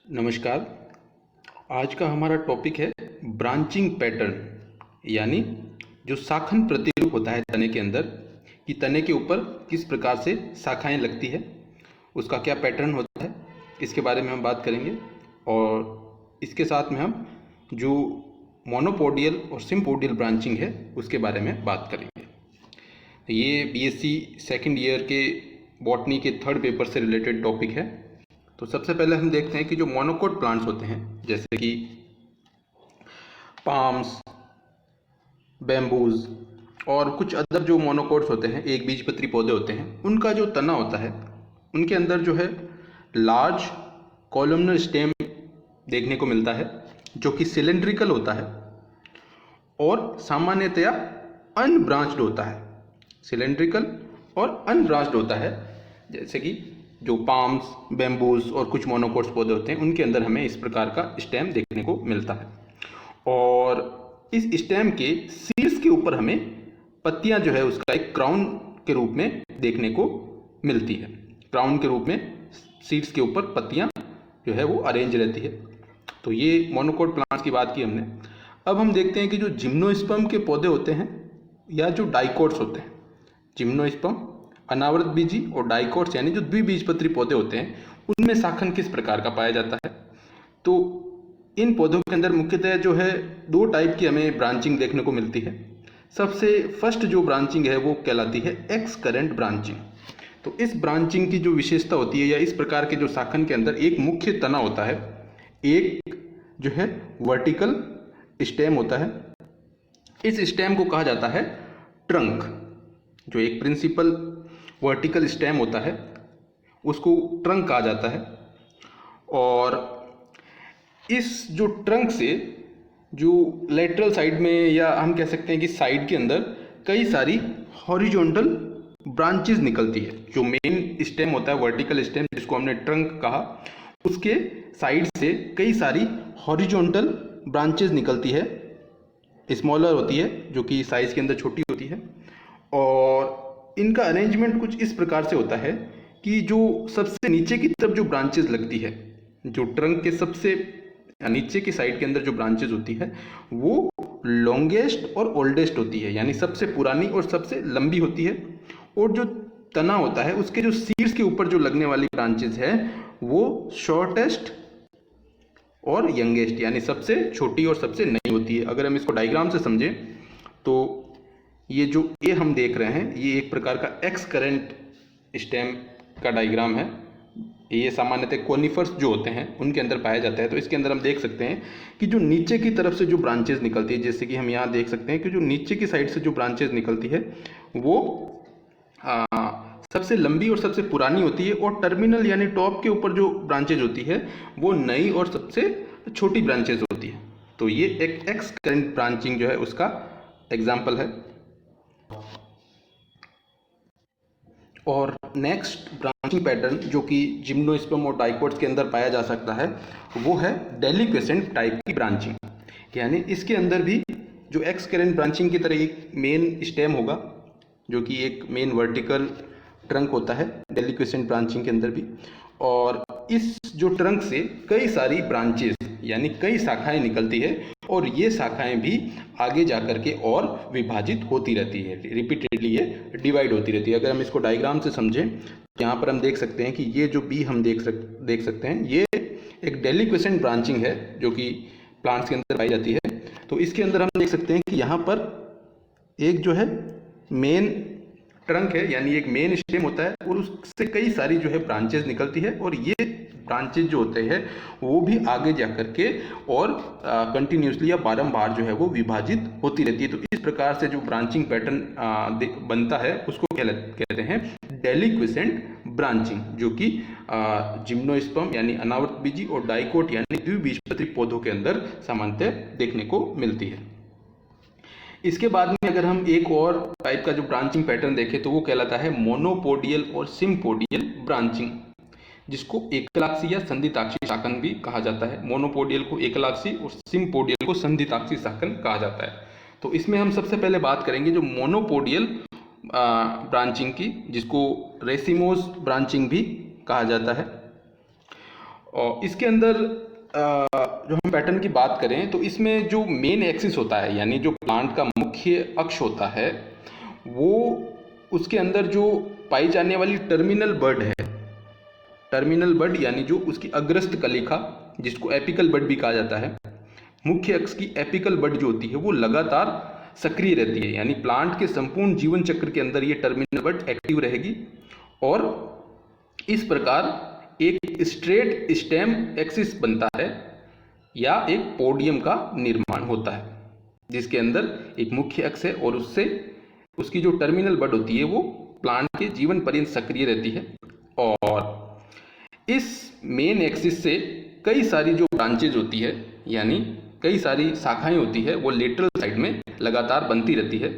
नमस्कार। आज का हमारा टॉपिक है ब्रांचिंग पैटर्न, यानी जो शाखन प्रतिरूप होता है तने के अंदर, कि तने के ऊपर किस प्रकार से शाखाएं लगती है, उसका क्या पैटर्न होता है, इसके बारे में हम बात करेंगे। और इसके साथ में हम जो मोनोपोडियल और सिम्पोडियल ब्रांचिंग है उसके बारे में बात करेंगे। ये बीएससी सेकंड ईयर के बॉटनी के थर्ड पेपर से रिलेटेड टॉपिक है। तो सबसे पहले हम देखते हैं कि जो मोनोकोट प्लांट्स होते हैं, जैसे कि पाम्स, बैम्बूज और कुछ अदर जो मोनोकोट्स होते हैं, एक बीजपत्री पौधे होते हैं, उनका जो तना होता है उनके अंदर जो है लार्ज कॉलमनर स्टेम देखने को मिलता है, जो कि सिलेंड्रिकल होता है और सामान्यतया अनब्रांच्ड होता है। सिलेंड्रिकल और अनब्रांच्ड होता है, जैसे कि जो पाम्स, बैम्बूज और कुछ मोनोकोट्स पौधे होते हैं उनके अंदर हमें इस प्रकार का स्टेम देखने को मिलता है। और इस स्टेम के सीड्स के ऊपर हमें पत्तियां जो है उसका एक क्राउन के रूप में देखने को मिलती है। क्राउन के रूप में सीड्स के ऊपर पत्तियां जो है वो अरेंज रहती है। तो ये मोनोकोट प्लांट्स की बात की हमने। अब हम देखते हैं कि जो जिम्नोस्पर्म के पौधे होते हैं या जो डाइकोट्स होते हैं, जिम्नोस्पर्म अनावृत बीजी और डाइकोट्स यानी जो द्विबीजपत्री पौधे होते हैं, उनमें शाखन किस प्रकार का पाया जाता है। तो इन पौधों के अंदर मुख्यतः जो है दो टाइप की हमें ब्रांचिंग देखने को मिलती है। सबसे फर्स्ट जो ब्रांचिंग है वो कहलाती है एक्स करेंट ब्रांचिंग। तो इस ब्रांचिंग की जो विशेषता होती है, या इस प्रकार के जो शाखन के अंदर एक मुख्य तना होता है, एक जो है वर्टिकल स्टेम होता है। इस स्टेम को कहा जाता है ट्रंक। जो एक प्रिंसिपल वर्टिकल स्टेम होता है उसको ट्रंक कहा जाता है। और इस जो ट्रंक से जो लेटरल साइड में, या हम कह सकते हैं कि साइड के अंदर कई सारी हॉरिजॉन्टल ब्रांचेस निकलती है। जो मेन स्टेम होता है, वर्टिकल स्टेम जिसको हमने ट्रंक कहा, उसके साइड से कई सारी हॉरिजॉन्टल ब्रांचेस निकलती है। स्मॉलर होती है, जो कि साइज के अंदर छोटी होती है। और इनका अरेंजमेंट कुछ इस प्रकार से होता है कि जो सबसे नीचे की तरफ जो ब्रांचेस लगती है, जो ट्रंक के सबसे नीचे की साइड के अंदर जो ब्रांचेस होती है वो लॉन्गेस्ट और ओल्डेस्ट होती है, यानी सबसे पुरानी और सबसे लंबी होती है। और जो तना होता है उसके जो सीड्स के ऊपर जो लगने वाली ब्रांचेस है वो शॉर्टेस्ट और यंगेस्ट, यानी सबसे छोटी और सबसे नई होती है। अगर हम इसको डायग्राम से समझें तो ये जो ए हम देख रहे हैं, ये एक प्रकार का एक्स करेंट स्टेम का डायग्राम है। ये सामान्यतः कोनिफर्स जो होते हैं उनके अंदर पाया जाता है। तो इसके अंदर हम देख सकते हैं कि जो नीचे की तरफ से जो ब्रांचेस निकलती है, जैसे कि हम यहाँ देख सकते हैं कि जो नीचे की साइड से जो ब्रांचेस निकलती है वो सबसे लंबी और सबसे पुरानी होती है। और टर्मिनल यानी टॉप के ऊपर जो ब्रांचेज होती है वो नई और सबसे छोटी ब्रांचेज होती है। तो ये एक एक्स करेंट ब्रांचिंग जो है उसका एग्जाम्पल है। और नेक्स्ट ब्रांचिंग पैटर्न जो कि जिम्नोस्पर्म और डाइकोट्स के अंदर पाया जा सकता है वो है डेलिक्वेसेंट टाइप की ब्रांचिंग। यानी इसके अंदर भी जो एक्स करेंट ब्रांचिंग की तरह एक मेन स्टेम होगा, जो कि एक मेन वर्टिकल ट्रंक होता है डेलिक्वेसेंट ब्रांचिंग के अंदर भी। और इस जो ट्रंक से कई सारी ब्रांचेस यानी कई शाखाएं निकलती है, और ये शाखाएं भी आगे जाकर के और विभाजित होती रहती है, रिपीटेडली ये डिवाइड होती रहती है। अगर हम इसको डायग्राम से समझें तो यहाँ पर हम देख सकते हैं कि ये जो बी हम देख सकते हैं, ये एक डेलिक्वेसेंट ब्रांचिंग है जो कि प्लांट्स के अंदर पाई जाती है। तो इसके अंदर हम देख सकते हैं कि यहाँ पर एक जो है मेन ट्रंक है, यानी एक मेन स्टेम होता है, और उससे कई सारी जो है ब्रांचेस निकलती है। और ये ब्रांचेज जो होते हैं वो भी आगे जाकर के और कंटिन्यूसली या बारंबार जो है वो विभाजित होती रहती है। तो इस प्रकार से जो ब्रांचिंग पैटर्न बनता है उसको कहते हैं डेलिक्वेसेंट ब्रांचिंग, जो कि जिम्नोस्पर्म यानी अनावृत बीजी और डाइकोट यानी द्विबीजपत्री पौधों के अंदर सामान्यतः देखने को मिलती है। इसके बाद में अगर हम एक और टाइप का जो ब्रांचिंग पैटर्न देखें तो वो कहलाता है मोनोपोडियल और सिम्पोडियल ब्रांचिंग, जिसको एकलाक्षी या संधिताक्षी शाखन भी कहा जाता है। मोनोपोडियल को एकलाक्षी और सिम्पोडियल को संधिताक्षी शाखन कहा जाता है। तो इसमें हम सबसे पहले बात करेंगे जो मोनोपोडियल ब्रांचिंग की, जिसको रेसिमोस ब्रांचिंग भी कहा जाता है। और इसके अंदर जो हम पैटर्न की बात करें तो इसमें जो मेन एक्सिस होता है, यानी जो प्लांट का मुख्य अक्ष होता है, वो उसके अंदर जो पाई जाने वाली टर्मिनल बड है, टर्मिनल बड यानी जो उसकी अग्रस्त कलिका, जिसको एपिकल बड भी कहा जाता है, मुख्य अक्ष की एपिकल बड जो होती है वो लगातार सक्रिय रहती है। यानी प्लांट के संपूर्ण जीवन चक्र के अंदर ये टर्मिनल बड एक्टिव रहेगी और इस प्रकार एक स्ट्रेट स्टेम एक्सिस बनता है या एक पोडियम का निर्माण होता है, जिसके अंदर एक मुख्य अक्ष है और उससे उसकी जो टर्मिनल बड होती है वो प्लांट के जीवन पर्यंत सक्रिय रहती है। और इस मेन एक्सिस से कई सारी जो ब्रांचेज होती है, यानी कई सारी शाखाएं होती है, वो लेटरल साइड में लगातार बनती रहती है।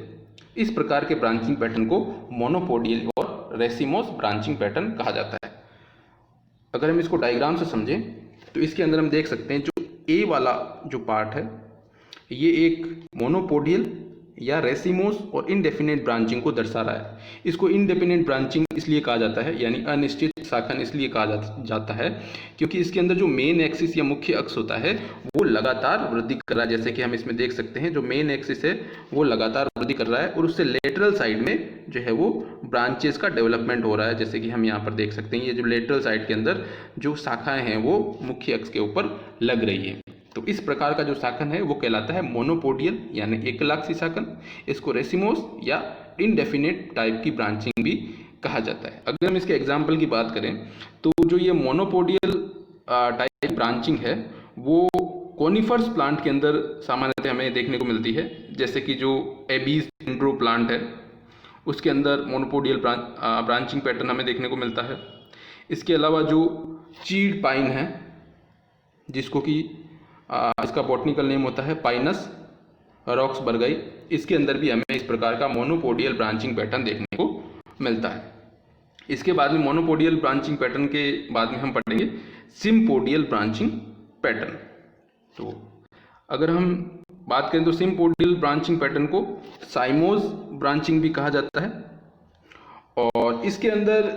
इस प्रकार के ब्रांचिंग पैटर्न को मोनोपोडियल और रेसिमोस ब्रांचिंग पैटर्न कहा जाता है। अगर हम इसको डायग्राम से समझें तो इसके अंदर हम देख सकते हैं जो ए वाला जो पार्ट है ये एक मोनोपोडियल या रेसिमोस और इनडेफिनेट ब्रांचिंग को दर्शा रहा है। इसको इनडेफिनेट ब्रांचिंग इसलिए कहा जाता है, यानी अनिश्चित शाखन इसलिए कहा जाता है क्योंकि इसके अंदर जो मेन एक्सिस या मुख्य अक्ष होता है वो लगातार वृद्धि कर रहा है। जैसे कि हम इसमें देख सकते हैं जो मेन एक्सिस है वो लगातार वृद्धि कर रहा है और उससे लेटरल साइड में जो है वो ब्रांचेस का डेवलपमेंट हो रहा है। जैसे कि हम यहाँ पर देख सकते हैं ये जो लेटरल साइड के अंदर जो शाखाएं हैं वो मुख्य अक्ष के ऊपर लग रही है। तो इस प्रकार का जो शाखन है वो कहलाता है मोनोपोडियल यानी एकलाक्षी शाखन। इसको रेसिमोस या इनडेफिनेट टाइप की ब्रांचिंग भी कहा जाता है। अगर हम इसके एग्जाम्पल की बात करें तो जो ये मोनोपोडियल टाइप ब्रांचिंग है वो कोनिफर्स प्लांट के अंदर सामान्यतः हमें देखने को मिलती है। जैसे कि जो एबीज डेंड्रो प्लांट है उसके अंदर मोनोपोडियल ब्रांचिंग पैटर्न हमें देखने को मिलता है। इसके अलावा जो चीड़ पाइन है, जिसको कि इसका बॉटनिकल नेम होता है पाइनस रॉक्सबर्गाई, इसके अंदर भी हमें इस प्रकार का मोनोपोडियल ब्रांचिंग पैटर्न देखने को मिलता है। इसके बाद में मोनोपोडियल ब्रांचिंग पैटर्न के बाद में हम पढ़ेंगे सिम्पोडियल ब्रांचिंग पैटर्न। तो अगर हम बात करें तो सिम्पोडियल ब्रांचिंग पैटर्न को साइमोज ब्रांचिंग भी कहा जाता है और इसके अंदर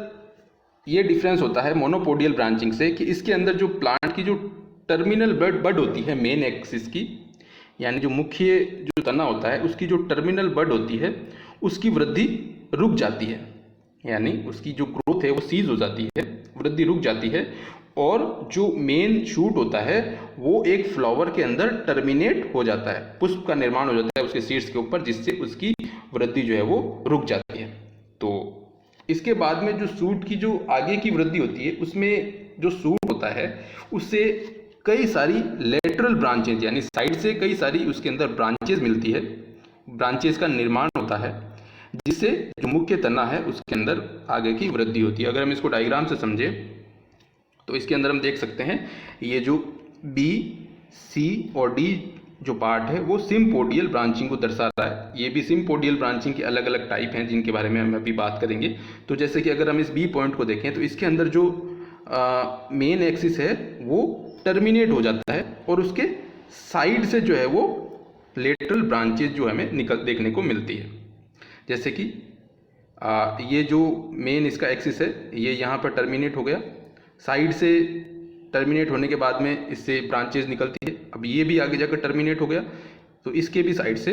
ये डिफरेंस होता है मोनोपोडियल ब्रांचिंग से कि इसके अंदर जो प्लांट की जो टर्मिनल बड होती है मेन एक्सिस की, यानी जो मुख्य जो तना होता है उसकी जो टर्मिनल बड होती है उसकी वृद्धि रुक जाती है, यानी उसकी जो ग्रोथ है वो सीज हो जाती है, वृद्धि रुक जाती है और जो मेन शूट होता है वो एक फ्लावर के अंदर टर्मिनेट हो जाता है, पुष्प का निर्माण हो जाता है उसके सीड्स के ऊपर, जिससे उसकी वृद्धि जो है वो रुक जाती है। तो इसके बाद में जो शूट की जो आगे की वृद्धि होती है उसमें जो शूट होता है उससे कई सारी लेटरल ब्रांचेज यानी साइड से कई सारी उसके अंदर ब्रांचेज मिलती है, ब्रांचेज का निर्माण होता है, जिससे जो मुख्य तना है उसके अंदर आगे की वृद्धि होती है। अगर हम इसको डायग्राम से समझें तो इसके अंदर हम देख सकते हैं ये जो बी, सी और डी जो पार्ट है वो सिम्पोडियल ब्रांचिंग को दर्शा रहा है। ये भी सिम्पोडियल ब्रांचिंग के अलग अलग टाइप हैं जिनके बारे में हम अभी बात करेंगे। तो जैसे कि अगर हम इस बी पॉइंट को देखें तो इसके अंदर जो मेन एक्सिस है वो टर्मिनेट हो जाता है और उसके साइड से जो है वो लेटरल ब्रांचेज जो हमें देखने को मिलती है। जैसे कि ये जो मेन इसका एक्सिस है ये यहाँ पर टर्मिनेट हो गया, साइड से टर्मिनेट होने के बाद में इससे ब्रांचेज निकलती है, अब ये भी आगे जाकर टर्मिनेट हो गया तो इसके भी साइड से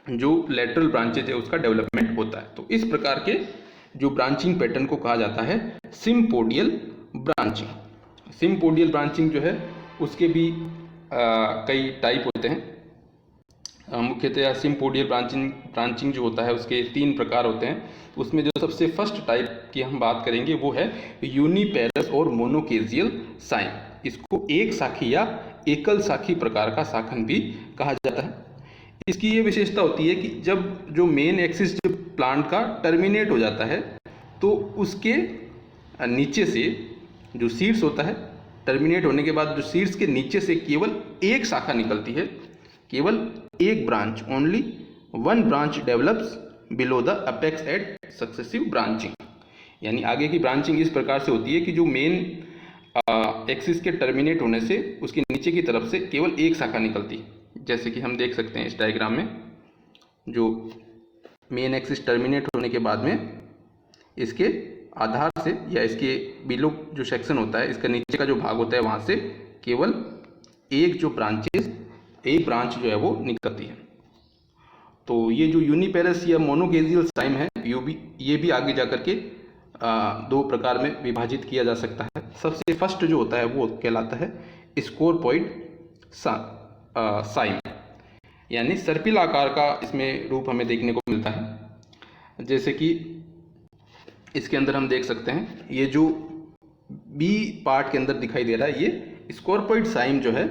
जो लेटरल ब्रांचेज है उसका डेवलपमेंट होता है। तो इस प्रकार के जो ब्रांचिंग पैटर्न को कहा जाता है सिम्पोडियल ब्रांचिंग। सिम्पोडियल ब्रांचिंग जो है उसके भी कई टाइप होते हैं। मुख्यतः सिम्पोडियल ब्रांचिंग जो होता है उसके 3 प्रकार होते हैं। उसमें जो सबसे फर्स्ट टाइप की हम बात करेंगे वो है यूनिपेरस और मोनोकेजियल साइन। इसको एक साखी या एकल साखी प्रकार का शाखन भी कहा जाता है। इसकी ये विशेषता होती है कि जब जो मेन एक्सिस जो प्लांट का टर्मिनेट हो जाता है तो उसके नीचे से जो सीड्स होता है, टर्मिनेट होने के बाद जो सीड्स के नीचे से केवल एक शाखा निकलती है, केवल एक branch, only one branch develops below the apex at successive branching. यानी आगे की ब्रांचिंग इस प्रकार से होती है कि जो मेन एक्सिस के टर्मिनेट होने से उसके नीचे की तरफ से केवल एक शाखा निकलती है। जैसे कि हम देख सकते हैं इस डायग्राम में जो मेन एक्सिस टर्मिनेट होने के बाद में इसके आधार से या इसके बिलो जो सेक्शन होता है, इसका नीचे का जो भाग होता है, वहाँ से केवल एक ब्रांच जो है वो निकलती है। तो ये जो यूनिपेरस या मोनोगेजियल साइम है, ये भी आगे जा करके दो प्रकार में विभाजित किया जा सकता है। सबसे फर्स्ट जो होता है वो कहलाता है स्कोरपॉइड साइम, यानी सर्पिल आकार का इसमें रूप हमें देखने को मिलता है। जैसे कि इसके अंदर हम देख सकते हैं, ये जो बी पार्ट के अंदर दिखाई दे रहा है, ये स्कोरपॉइड साइम जो है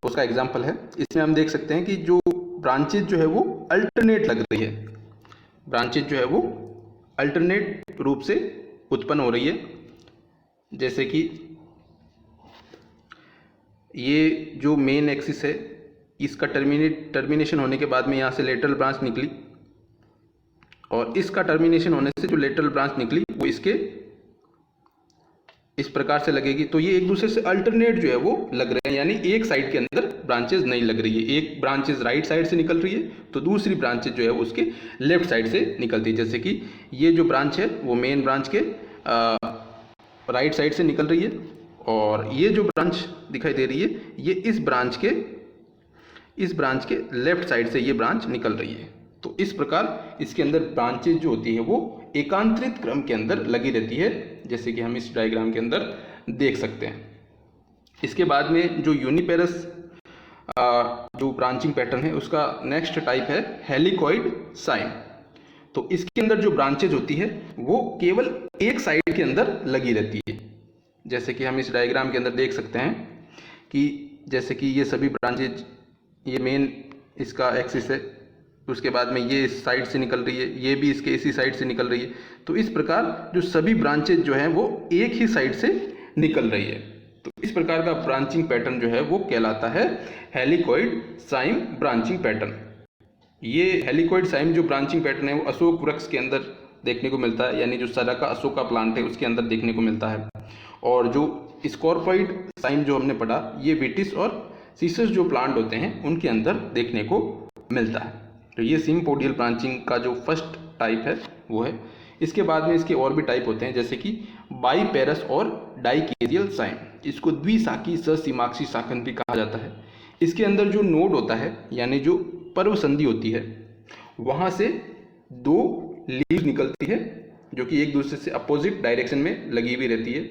उसका एग्जाम्पल है। इसमें हम देख सकते हैं कि जो ब्रांचेज जो है वो अल्टरनेट लग रही है, ब्रांचेज जो है वो अल्टरनेट रूप से उत्पन्न हो रही है। जैसे कि ये जो मेन एक्सिस है, इसका टर्मिनेशन होने के बाद में यहाँ से लेटरल ब्रांच निकली, और इसका टर्मिनेशन होने से जो लेटरल ब्रांच निकली वो इसके इस प्रकार से लगेगी। तो ये एक दूसरे से अल्टरनेट जो है वो लग रहे हैं, यानी एक साइड के अंदर ब्रांचेज नहीं लग रही है। एक ब्रांचेज राइट साइड से निकल रही है तो दूसरी ब्रांचेज जो है उसके लेफ्ट साइड से निकलती है। जैसे कि ये जो ब्रांच है वो मेन ब्रांच के राइट साइड से निकल रही है, और ये जो ब्रांच दिखाई दे रही है ये इस ब्रांच के लेफ्ट साइड से ये ब्रांच निकल रही है। तो इस प्रकार इसके अंदर ब्रांचेज जो होती है वो एकांतरित क्रम के अंदर लगी रहती है, जैसे कि हम इस डायग्राम के अंदर देख सकते हैं। इसके बाद में जो यूनिपेरस जो ब्रांचिंग पैटर्न है उसका नेक्स्ट टाइप है हेलिकॉइड साइम। तो इसके अंदर जो ब्रांचेज होती है वो केवल एक साइड के अंदर लगी रहती है। जैसे कि हम इस डायग्राम के अंदर देख सकते हैं कि जैसे कि ये सभी ब्रांचेज, ये मेन इसका एक्सिस है, उसके बाद में ये इस साइड से निकल रही है, ये भी इसके इसी साइड से निकल रही है। तो इस प्रकार जो सभी ब्रांचेज जो हैं वो एक ही साइड से निकल रही है। तो इस प्रकार का ब्रांचिंग पैटर्न जो है वो कहलाता है हेलिकॉइड साइम ब्रांचिंग पैटर्न। ये हेलिकॉइड साइम जो ब्रांचिंग पैटर्न है वो अशोक वृक्ष के अंदर देखने को मिलता है, यानी जो सरका अशोका प्लांट है उसके अंदर देखने को मिलता है। और जो स्कॉर्पॉइड साइम जो हमने पढ़ा, ये विटिस और सीसस जो प्लांट होते हैं उनके अंदर देखने को मिलता है। तो ये सिम्पोडियल ब्रांचिंग का जो फर्स्ट टाइप है वो है। इसके बाद में इसके और भी टाइप होते हैं, जैसे कि बाईपेरस और डाइकेजियल साइम। इसको द्विशाखी ससीमाक्षी शाखन भी कहा जाता है। इसके अंदर जो नोड होता है, यानी जो पर्व संधि होती है, वहाँ से दो लीव निकलती है जो कि एक दूसरे से अपोजिट डायरेक्शन में लगी हुई रहती है,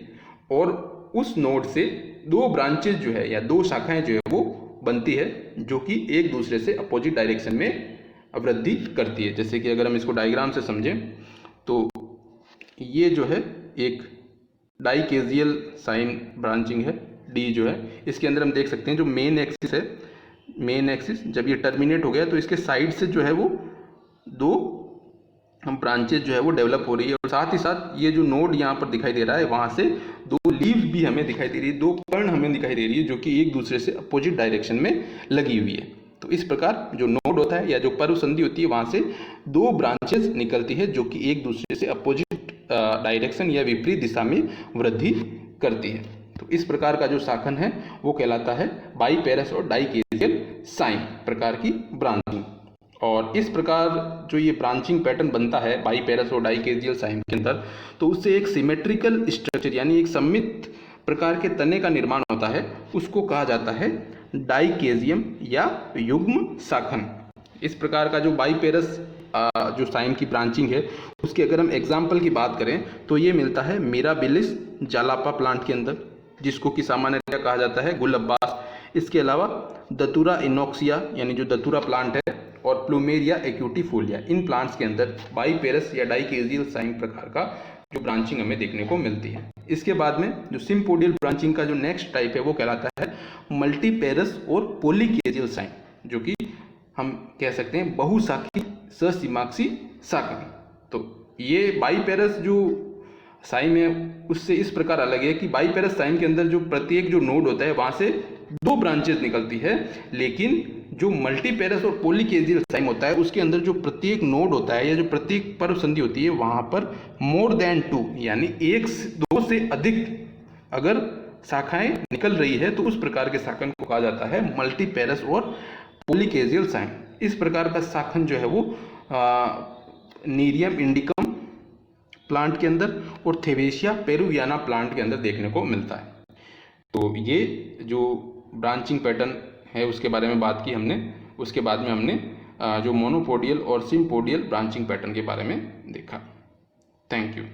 और उस नोड से दो ब्रांचेज जो है या दो शाखाएं जो है वो बनती है जो कि एक दूसरे से अपोजिट डायरेक्शन में वृद्धि करती है। जैसे कि अगर हम इसको डायग्राम से समझें तो ये जो है एक डाइकेजियल साइन ब्रांचिंग है, डी जो है। इसके अंदर हम देख सकते हैं जो मेन एक्सिस है, मेन एक्सिस जब ये टर्मिनेट हो गया तो इसके साइड से जो है वो दो ब्रांचेज जो है वो डेवलप हो रही है, और साथ ही साथ ये जो नोड यहाँ पर दिखाई दे रहा है वहाँ से दो लीव भी हमें दिखाई दे रही है, दो कर्ण हमें दिखाई दे रही है जो कि एक दूसरे से अपोजिट डायरेक्शन में लगी हुई है। तो इस प्रकार जो नोड होता है या जो पर्व संधि होती है वहाँ से दो ब्रांचेज निकलती है जो कि एक दूसरे से अपोजिट डायरेक्शन या विपरीत दिशा में वृद्धि करती है। तो इस प्रकार का जो शाखन है वो कहलाता है बाईपेरस और डाइकेजियल साइम प्रकार की ब्रांचिंग। और इस प्रकार जो ये ब्रांचिंग पैटर्न बनता है बाईपेरस और डाइकेजियल साइम के अंदर, तो उससे एक सिमेट्रिकल स्ट्रक्चर यानी एक सममित प्रकार के तने का निर्माण होता है, उसको कहा जाता है डाइकेजियम या युग्म शाखन। इस प्रकार का जो बाईपेरस जो साइम की ब्रांचिंग है उसके अगर हम एग्जाम्पल की बात करें तो ये मिलता है मिराबिलिस जालापा प्लांट के अंदर, जिसको कि सामान्यतः कहा जाता है गुल अब्बास। इसके अलावा दतुरा इनोक्सिया यानी जो दतुरा प्लांट है, और प्लूमेरिया एक्यूटिफोलिया, इन प्लांट्स के अंदर बाईपेरस या डाइकेजियल साइम प्रकार का जो ब्रांचिंग हमें देखने को मिलती है। इसके बाद में जो सिम्पोडियल ब्रांचिंग का जो नेक्स्ट टाइप है वो कहलाता है मल्टीपेरस और पॉलीकेजियल साइम, जो कि हम कह सकते हैं बहुशाखी ससीमाक्षी शाखन। तो ये बाईपेरस जो साइम है उससे इस प्रकार अलग है कि बाईपेरस साइम के अंदर जो प्रत्येक जो नोड होता है वहाँ से दो ब्रांचेज निकलती है, लेकिन जो मल्टीपेरस और पॉलीकेजियल साइम होता है उसके अंदर जो प्रत्येक नोड होता है या जो प्रत्येक पर्व संधि होती है वहाँ पर मोर देन टू यानी दो से अधिक अगर शाखाएं निकल रही है तो उस प्रकार के शाखन को कहा जाता है मल्टीपेरस और पॉलीकेजियल साइम। इस प्रकार का शाखन जो है वो नीरियम इंडिकम प्लांट के अंदर और थेवेसिया पेरुवियाना प्लांट के अंदर देखने को मिलता है। तो ये जो ब्रांचिंग पैटर्न है उसके बारे में बात की हमने। उसके बाद में हमने जो मोनोपोडियल और सिम्पोडियल ब्रांचिंग पैटर्न के बारे में देखा। Thank you.